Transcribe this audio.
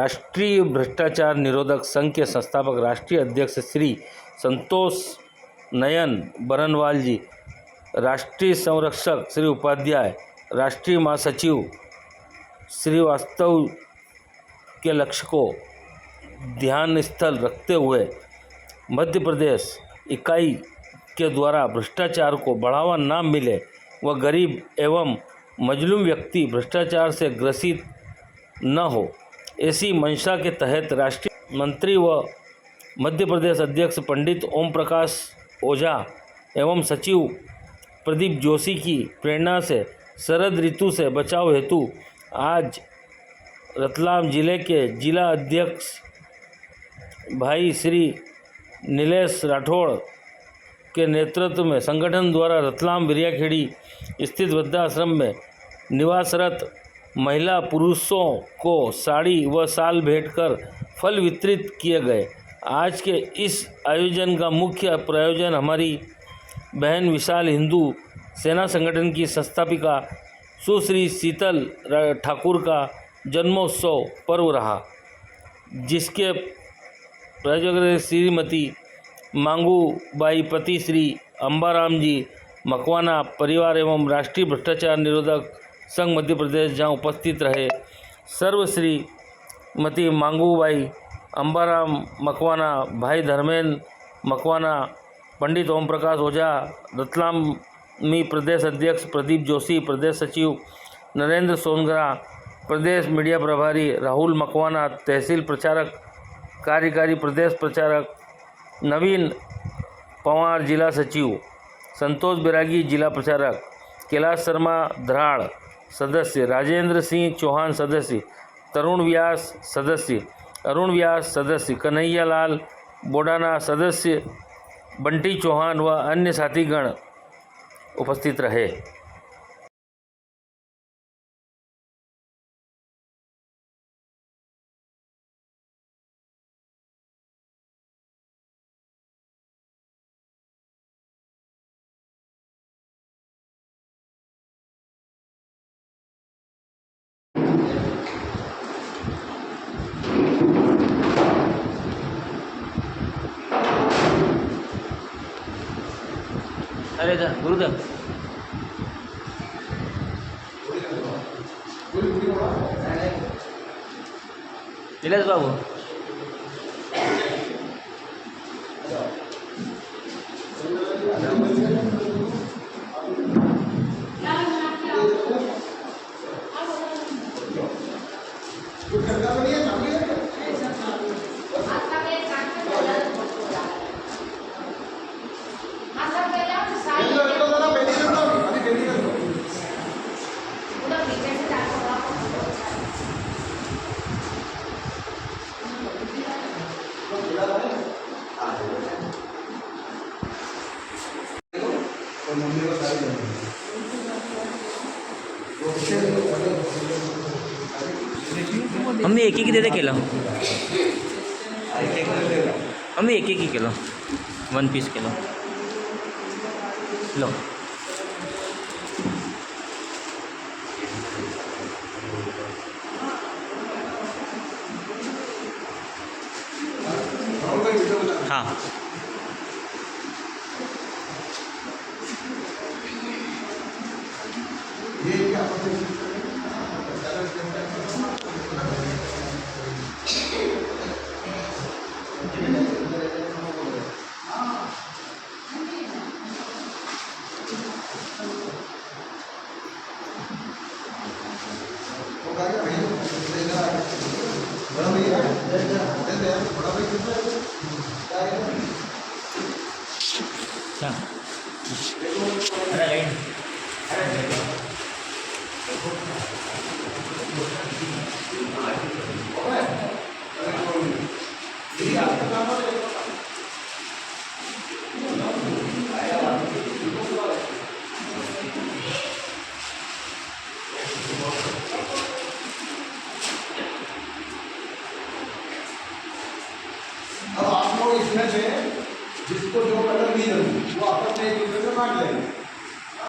राष्ट्रीय भ्रष्टाचार निरोधक संघ के संस्थापक राष्ट्रीय अध्यक्ष श्री संतोष नयन बरनवाल जी, राष्ट्रीय संरक्षक श्री उपाध्याय, राष्ट्रीय महासचिव श्रीवास्तव के लक्ष्य को ध्यान स्थल रखते हुए मध्य प्रदेश इकाई के द्वारा भ्रष्टाचार को बढ़ावा न मिले व गरीब एवं मजलूम व्यक्ति भ्रष्टाचार से ग्रसित न हो, ऐसी मंशा के तहत राष्ट्रीय मंत्री व मध्य प्रदेश अध्यक्ष पंडित ओम प्रकाश ओझा एवं सचिव प्रदीप जोशी की प्रेरणा से शरद ऋतु से बचाव हेतु आज रतलाम जिले के जिला अध्यक्ष भाई श्री नीलेश राठौड़ के नेतृत्व में संगठन द्वारा रतलाम बिरियाखेड़ी स्थित वृद्धाश्रम में निवासरत महिला पुरुषों को साड़ी व शाल भेंट कर फल वितरित किए गए। आज के इस आयोजन का मुख्य प्रायोजन हमारी बहन विशाल हिंदू सेना संगठन की संस्थापिका सुश्री शीतल ठाकुर का जन्मोत्सव पर्व रहा, जिसके प्रायोजक श्रीमती मांगूबाई पति श्री अंबाराम जी मकवाना परिवार एवं राष्ट्रीय भ्रष्टाचार निरोधक संघ मध्य प्रदेश जहां उपस्थित रहे। सर्व श्रीमती मांगूबाई, अंबाराम मकवाना, भाई धर्मेंद्र मकवाना, पंडित ओम प्रकाश ओझा, रतलामी प्रदेश अध्यक्ष प्रदीप जोशी, प्रदेश सचिव नरेंद्र सोनगरा, प्रदेश मीडिया प्रभारी राहुल मकवाना, तहसील प्रचारक कार्यकारी प्रदेश प्रचारक नवीन पवार, जिला सचिव संतोष बिरागी, जिला प्रचारक कैलाश शर्मा धराड़ सदस्य, राजेंद्र सिंह चौहान सदस्य, तरुण व्यास सदस्य, अरुण व्यास सदस्य, कन्हैया लाल बोडाना सदस्य, बंटी चौहान व अन्य साथीगण उपस्थित रहे। अरे गुरुदेव नीलेश बाबू मम्मी एक ही दे दे केला, मम्मी एक ही केला, 1 पीस केला लो। हाँ अब आप लोग इसमें से जिसको जो कलर नहीं वो आपस में एक दूसरे से बांट लेंगे।